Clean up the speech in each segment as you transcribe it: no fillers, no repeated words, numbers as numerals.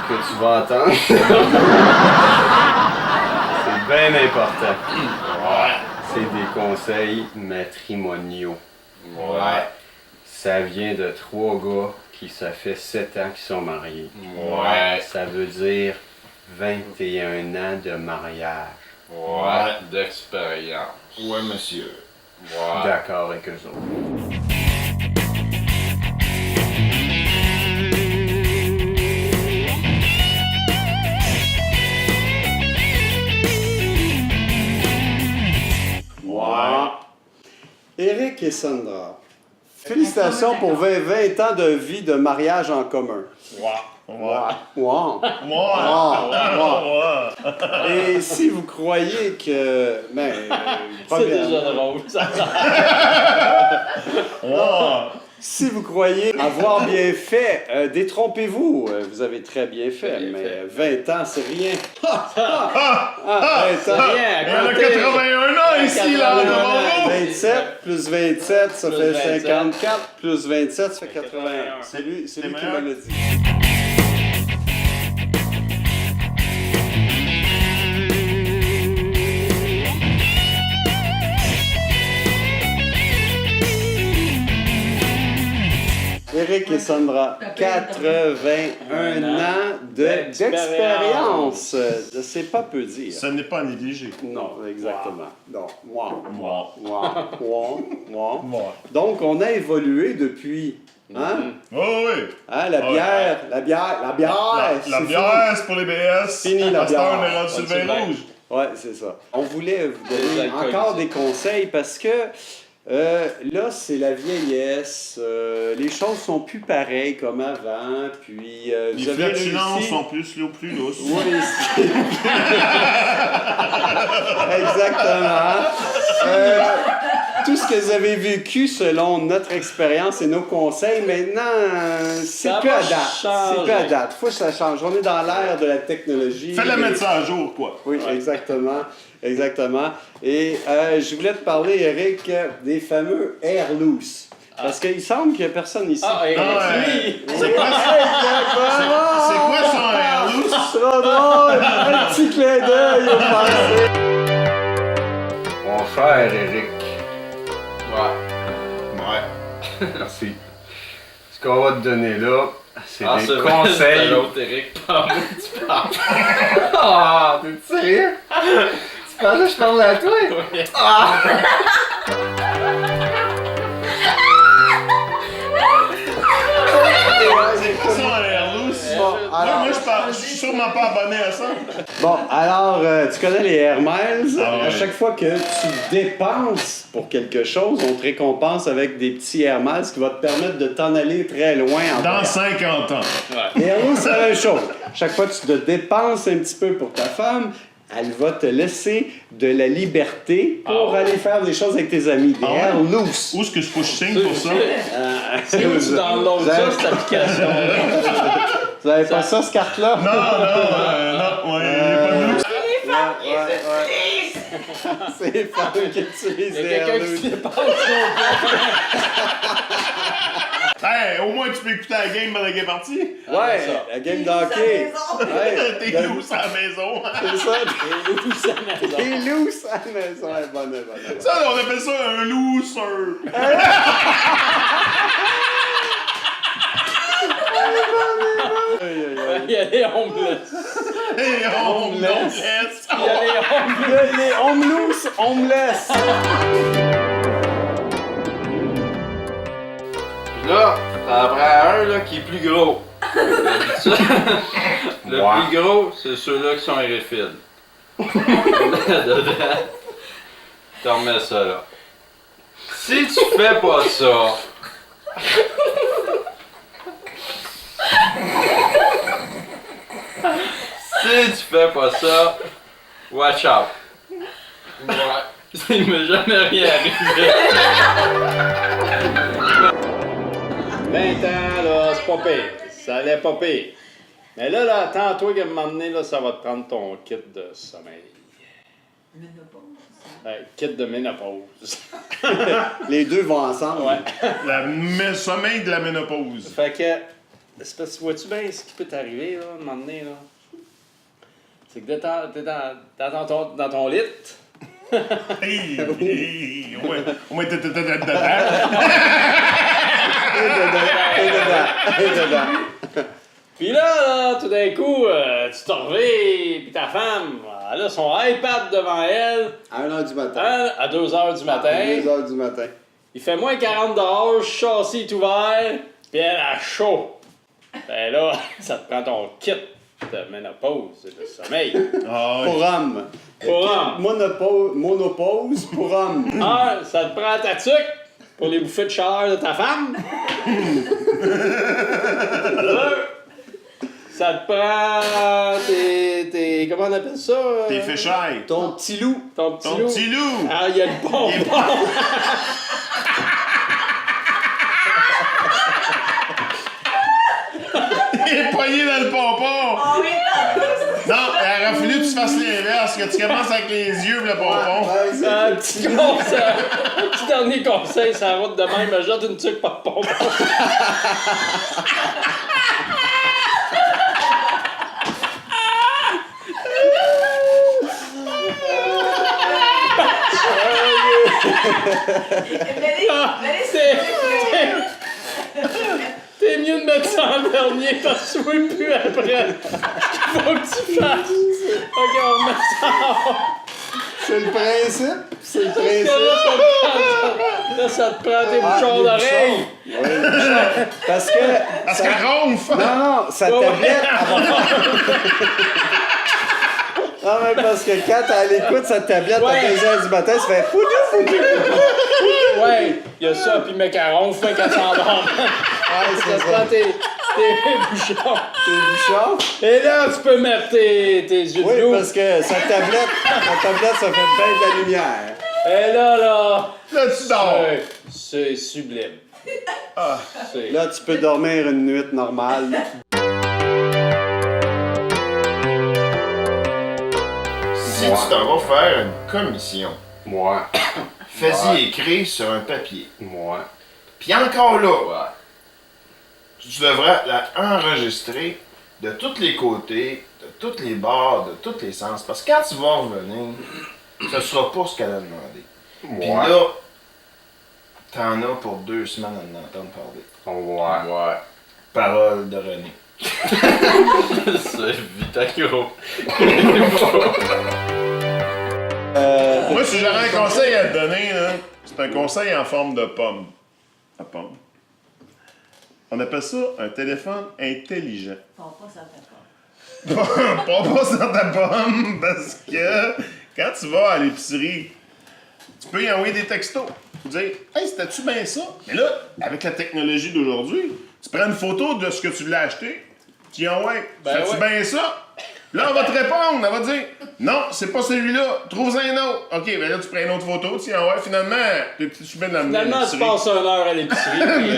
que tu vas entendre, c'est bien important. Ouais. C'est des conseils matrimoniaux. Ouais. Ça vient de 3 gars qui, ça fait 7 ans qu'ils sont mariés. Ouais. Ça veut dire 21 ans de mariage. Ouais. D'expérience. Ouais, monsieur. Ouais. D'accord avec eux autres. Ouais. Éric et Sandra, félicitations pour 20 ans de vie de mariage en commun. Ouais. Wow. Ouais. Et si vous croyez que... Ben, C'est déjà drôle, ça. si vous croyez avoir bien fait, détrompez-vous. Vous avez très bien fait, Bien mais fait. 20 ans, c'est rien. 20 ans. Rien à Il y en a compter. 81 ans ici, là, devant vous! 27 plus 27, ça Plus fait 27. 54, plus 27, ça fait 81. C'est lui qui meilleur. me l'a dit. Éric et Sandra, 81 ans d'expérience. C'est pas peu dire. Ce n'est pas négligé. Non, exactement. Non, moi. Moi. Donc, on a évolué depuis. Hein? Oh oui! Hein, la bière, la bière, la bière. La c'est bière, c'est pour les BS. Fini la À cette heure, bière. on est rendu sur le vin rouge. fini. Ouais, c'est ça. On voulait vous Des donner alcools encore ici. des conseils parce que là, c'est la vieillesse. Les choses sont plus pareilles comme avant. Puis, Les vous avez flatulences réussi. sont plus lousses. Oui, c'est- exactement. Tout ce que vous avez vécu selon notre expérience et nos conseils, maintenant, c'est Ça plus va à date. changer. C'est plus à date. Faut que ça change. On est dans l'ère de la technologie. Fais-la Et- mettre ça à jour, quoi. Oui, exactement. Exactement. Et je voulais te parler, Eric, des fameux air loose. Parce qu'il semble qu'il n'y a personne ici. Ah, et Ah ouais. lui! C'est quoi ça? C'est quoi son air loose? Trop drôle! Un petit clin d'œil au passé. Mon cher Eric, Ouais. Ouais. merci. Ce qu'on va te donner là, c'est Ah, des c'est vrai, conseils. c'est l'autre Eric. Parle-moi, tu parles. Ah, t'es sérieux? Tu penses que je parle à toi? Ouais. C'est quoi son air loose? Bon, alors- Je suis sûrement pas abonné à ça. Bon, alors, tu connais les Air Miles. Ah ouais. À chaque fois que tu dépenses pour quelque chose, on te récompense avec des petits Air Miles qui vont te permettre de t'en aller très loin en Dans voyage. 50 ans. Les Air Miles, c'est la même chose. Chaque fois que tu te dépenses un petit peu pour ta femme, elle va te laisser de la liberté pour aller faire des choses avec tes amis. Des Ah ouais? Air Loose. Où est-ce que je faut que je signe pour ça? C'est où tu downloads Vous ça, avez- cette application? Vous avez pas ça, ce carte-là? Non, ouais, il n'y a pas de loose. C'est les femmes qui utilisent Il y des a Air quelqu'un qui Loose. se dépense son Hey, au moins tu peux écouter la game pendant qu'elle est partie. Ouais, ça. la game d'hockey. T'es Ouais, loose à la maison. c'est ça. Et où ça maison? T'es loose à la maison. Ouais, bonne. Ça, on appelle ça un loser. Il y a les homeless. Et on laisse. laisse. Il y a les homeless. On me loose, on me laisse. Là, ça en prend un là, qui est plus gros. Le Ouais. plus gros, c'est ceux-là qui sont éréphiles. Dedans, tu remets ça là. Si tu fais pas ça, si tu fais pas ça, watch out. Ouais. Il m'est jamais rien arrivé. 20 ans, là, c'est pas pire. Ça allait pas pire. Mais là, attends-toi qu'à un moment donné, là, ça va te prendre ton kit de sommeil. Kit de ménopause. Les deux vont ensemble. Ouais. Le sommeil de la ménopause. Fait que, C'est parce que vois-tu bien ce qui peut t'arriver, là, à un moment donné, là? C'est que t'es dans ton lit. Hey, au moins, Et dedans. Puis là, tout d'un coup, tu te réveilles, puis ta femme, elle a son iPad devant elle, À 1h du matin. à 2h du matin. 2h du matin. Il fait moins 40 dehors, le châssis est ouvert, puis elle a chaud. Ben là, ça te prend ton kit de ménopause et de sommeil. Ah, Pour homme. Pour homme. Monopause pour homme. Ça te prend ta tuque pour les bouffées de chaleur de ta femme. Ça te prend tes comment on appelle ça? t'es féchaille. Ton petit loup. Ton petit Ton loup. petit loup. Ah, il y a le bonbon. Il est poigné dans le pompon. Oh oui, Non, il aurait fallu que tu fasses l'inverse, que tu commences avec les yeux le pompon. Ouais, c'est- Un petit conseil, un petit dernier conseil, ça route de même, me jette une tuque par bonbon. T'es mieux de mettre ça en dernier parce que tu vois plus après. Faut que tu fasses. Ok, on remet ça en C'est le principe. C'est le principe. Là, ça te prend tes bouchons d'oreilles. Oui, les bouchons. Parce que. Parce ça- qu'elle ronfle. Non, sa tablette. Non, mais parce que quand elle écoute sa tablette Ouais. à 2h du matin, ça fait foudou. Ouais, il y a ça, puis macaron, fait qu'elle s'endort. Ouais, Ça c'est te prend ça. tes bouchons. Tes bouchons. Et là, tu peux mettre tes yeux de Oui, loup. parce que sa tablette, ça fait bien de la lumière. Et là, Là, tu dors. c'est sublime. C'est- Là, tu peux dormir une nuit normale. Si tu t'en vas faire une commission, Moi. fais-y écrire sur un papier. Moi. Puis encore là, Ouais. tu devrais la enregistrer de tous les côtés, de tous les bords, de tous les sens. Parce que quand tu vas revenir, ce sera pas ce qu'elle a demandé. Puis Moi. là, t'en as pour 2 semaines à en entendre parler. Ouais. Parole de René. C'est Vitacro. Moi, si j'aurais un conseil à te donner, là, c'est un conseil en forme de pomme. La pomme. On appelle ça un téléphone intelligent. Pas ça fait pas. Pas sur ta pomme, parce que quand tu vas à l'épicerie, tu peux y envoyer des textos. Tu dire, hey, c'était-tu bien ça? Mais là, avec la technologie d'aujourd'hui, tu prends une photo de ce que tu l'as acheté, tu y envoies. C'était-tu bien ça? Là, on va te répondre, on va te dire, non, c'est pas celui-là, trouve-en un autre. Ok, ben là, tu prends une autre photo, tu y envoies. Finalement, tu suis bien dans Finalement, tu passes 1 heure à l'épicerie. Puis,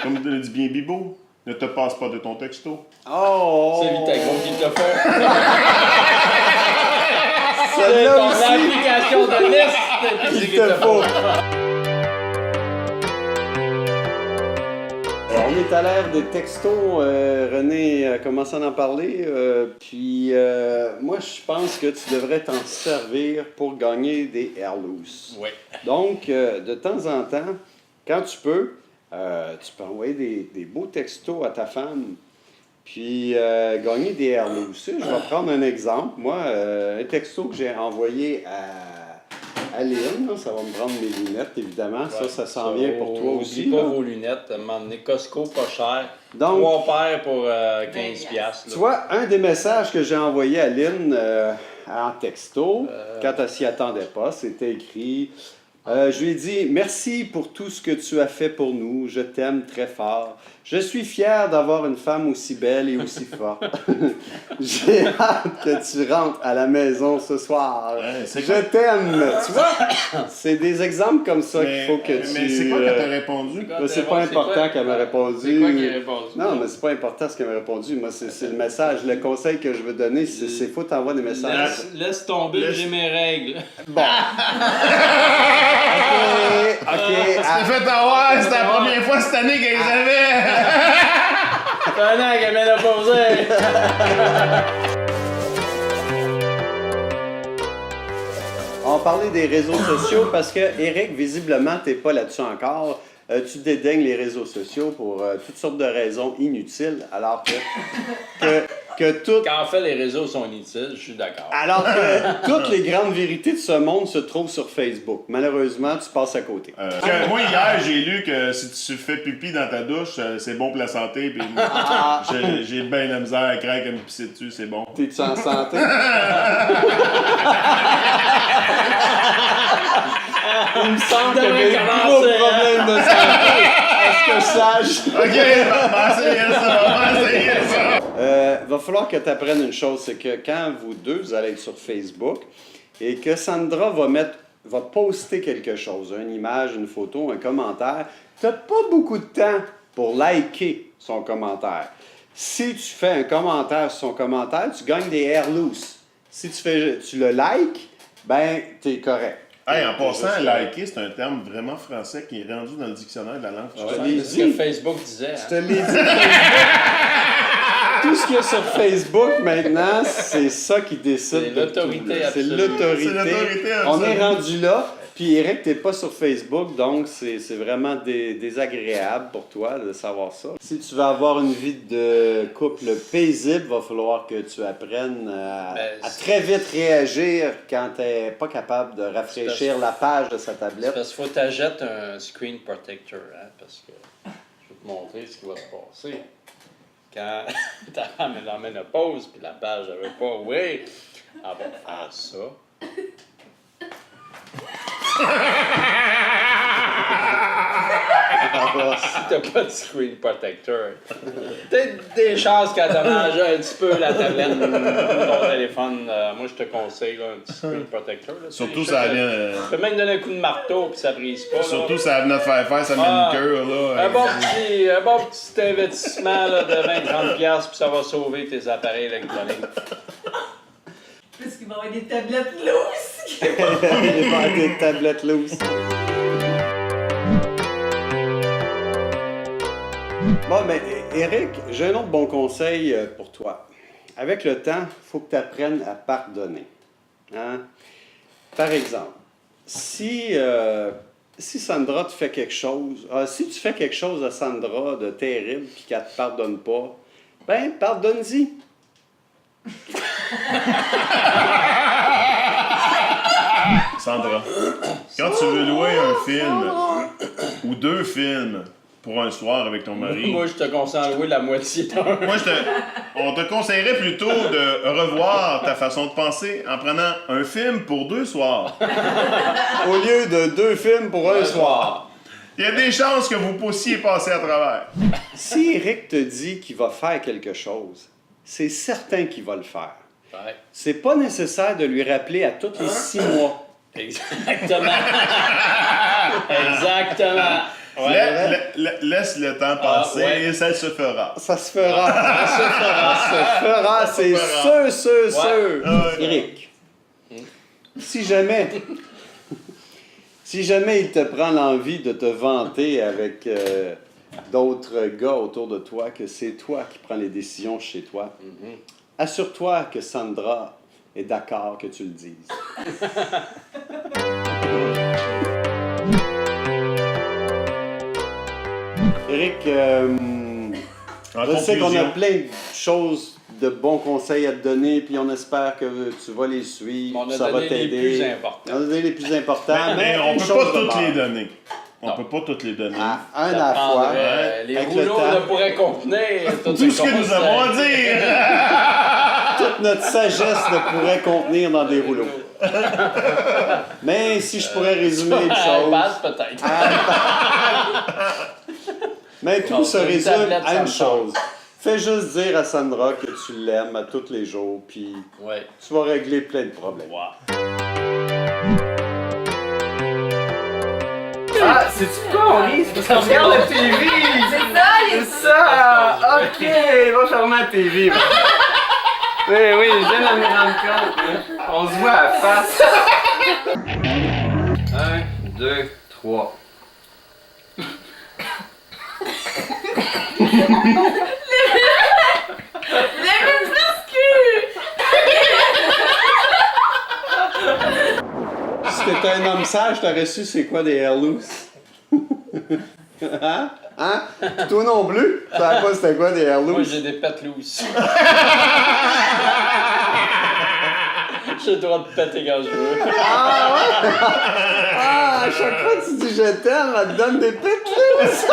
Comme le dit bien Bibo, ne te passe pas de ton texto. Oh! c'est Vitacro qui te fait. C'est Celle-là ton aussi, application de liste. il te faut. On est à l'ère des textos. René a commencé à en parler. Puis moi, je pense que tu devrais t'en servir pour gagner des air loose. Oui. Donc, de temps en temps, quand tu peux envoyer des beaux textos à ta femme. Puis gagner des air loose. Je vais prendre un exemple. Moi, un texto que j'ai envoyé à Lynn, là, ça va me prendre mes lunettes, évidemment. Ça s'en vient pour toi aussi. Oublie pas là. vos lunettes. À un moment donné, Costco, pas cher. Donc, 3 paires pour 15$. tu vois, un des messages que j'ai envoyé à Lynn en texto, quand elle s'y attendait pas, c'était écrit je lui ai dit « Merci pour tout ce que tu as fait pour nous. Je t'aime très fort. Je suis fier d'avoir une femme aussi belle et aussi forte. J'ai hâte que tu rentres à la maison ce soir. c'est Je t'aime. » Tu vois, c'est des exemples comme ça qu'il faut que mais tu... c'est quoi qu'elle t'a répondu? mais c'est pas important qu'elle m'a répondu. C'est quoi qui a répondu? Non, mais c'est pas important ce qu'elle m'a répondu. Moi, c'est le message. Le conseil que je veux donner, c'est faut t'envoyer des messages. Laisse tomber, j'ai mes règles. Bon. OK. T'as fait avoir, c'était la première fois cette année qu'elle les avait. C'est un an qu'elle m'a posé. On parlait des réseaux sociaux parce que, Eric, visiblement, t'es pas là-dessus encore. Tu dédaignes les réseaux sociaux pour toutes sortes de raisons inutiles, alors que toutes... Quand en fait les réseaux sont inutiles, je suis d'accord. Alors que toutes les grandes vérités de ce monde se trouvent sur Facebook. Malheureusement, tu passes à côté. Moi, hier, j'ai lu que si tu fais pipi dans ta douche, c'est bon pour la santé. Puis j'ai bien la misère à craindre à me pisser dessus, c'est bon. T'es-tu en santé? Il me semble qu'il y avait un gros problème de santé. Est-ce que je sache? OK, on va essayer ça. Va falloir que tu apprennes une chose, c'est que quand vous deux, vous allez être sur Facebook et que Sandra va poster quelque chose, une image, une photo, un commentaire, tu n'as pas beaucoup de temps pour liker son commentaire. Si tu fais un commentaire sur son commentaire, tu gagnes des air loose. Si tu le likes, ben, tu es correct. Hey, en passant, liker, c'est un terme vraiment français qui est rendu dans le dictionnaire de la langue française. C'est ce que Facebook disait. Je te l'ai dit. Tout ce qu'il y a sur Facebook maintenant, c'est ça qui décide. C'est l'autorité C'est absolue. l'autorité. C'est l'autorité On absolue. est rendu là. Puis Eric, t'es pas sur Facebook, donc c'est vraiment désagréable pour toi de savoir ça. Si tu veux avoir une vie de couple paisible, va falloir que tu apprennes à très vite réagir quand t'es pas capable de rafraîchir la page de sa tablette. Parce qu'il faut t'ajouter un screen protector, hein, parce que je vais te montrer ce qui va se passer. Quand ta femme est dans la ménopause, puis la page ne veut pas, oui, elle va faire ça. Si t'as pas de screen protector, peut-être des chances qu'elle te mange un petit peu la tablette ou ton téléphone. Moi, je te conseille là, un petit screen protector. Là, Surtout, ça vient. Tu peux même donner un coup de marteau puis ça brise pas. Surtout, là. ça venait de faire sa manicure, là. Un bon petit investissement là, de 20-30$ puis ça va sauver tes appareils électroniques. Parce qu'il va y avoir des tablettes lousses. Il va avoir des tablettes loose. Bon, ben, Eric, j'ai un autre bon conseil pour toi. Avec le temps, il faut que tu apprennes à pardonner. Hein? Par exemple, si Sandra te fait quelque chose, si tu fais quelque chose à Sandra de terrible et qu'elle ne te pardonne pas, ben, pardonne-y. Sandra, quand tu veux louer un film ou 2 films pour un soir avec ton mari, Moi, je te conseille à louer la moitié d'un. on te conseillerait plutôt de revoir ta façon de penser en prenant un film pour 2 soirs. Au lieu de 2 films pour un soir. Il y a des chances que vous puissiez passer à travers. Si Eric te dit qu'il va faire quelque chose, c'est certain qu'il va le faire. Ouais. C'est pas nécessaire de lui rappeler à tous les 6 mois. Exactement. Exactement. Ouais. Laisse le temps passer et ça se fera. Ça se fera. Ça se fera, c'est sûr. Eric, si jamais il te prend l'envie de te vanter avec d'autres gars autour de toi, que c'est toi qui prends les décisions chez toi, assure-toi que Sandra est d'accord que tu le dises. Eric, je sais qu'on a plein de choses, de bons conseils à te donner, puis on espère que tu vas les suivre, On a ça va donné les t'aider. plus importants. On a donné les plus importants, Mais on une peut chose pas de toutes base. les donner. On Non. peut pas toutes les donner. Un à la fois. Prendrait- Les avec le rouleaux temps. ne pourraient contenir Tout ce que nous avons à dire! Toute notre sagesse ne pourrait contenir dans des rouleaux. Mais si je pourrais résumer les choses... passe peut-être. Mais tout Non, se une résume tablette, à ça une me chose. Fais juste dire à Sandra que tu l'aimes à tous les jours, puis Ouais. tu vas régler plein de problèmes. Wow. Ah, c'est-tu quoi on rit? C'est parce qu'on regarde la TV! C'est ça, les C'est ça! Ok, va fermer la TV. Oui, je viens de me rendre compte. On se voit à la face. 1, 2, 3. Lève plus cul! Si t'étais un homme sage, t'aurais su c'est quoi des hair loose. Hein? Hein? Toi non plus? Tu savais pas c'était quoi des hair Moi, loose? j'ai des pets loose. J'ai le droit de péter quand je veux. Ah ouais? Ah, à chaque fois que tu dis je t'aime, elle te donne des petites loose.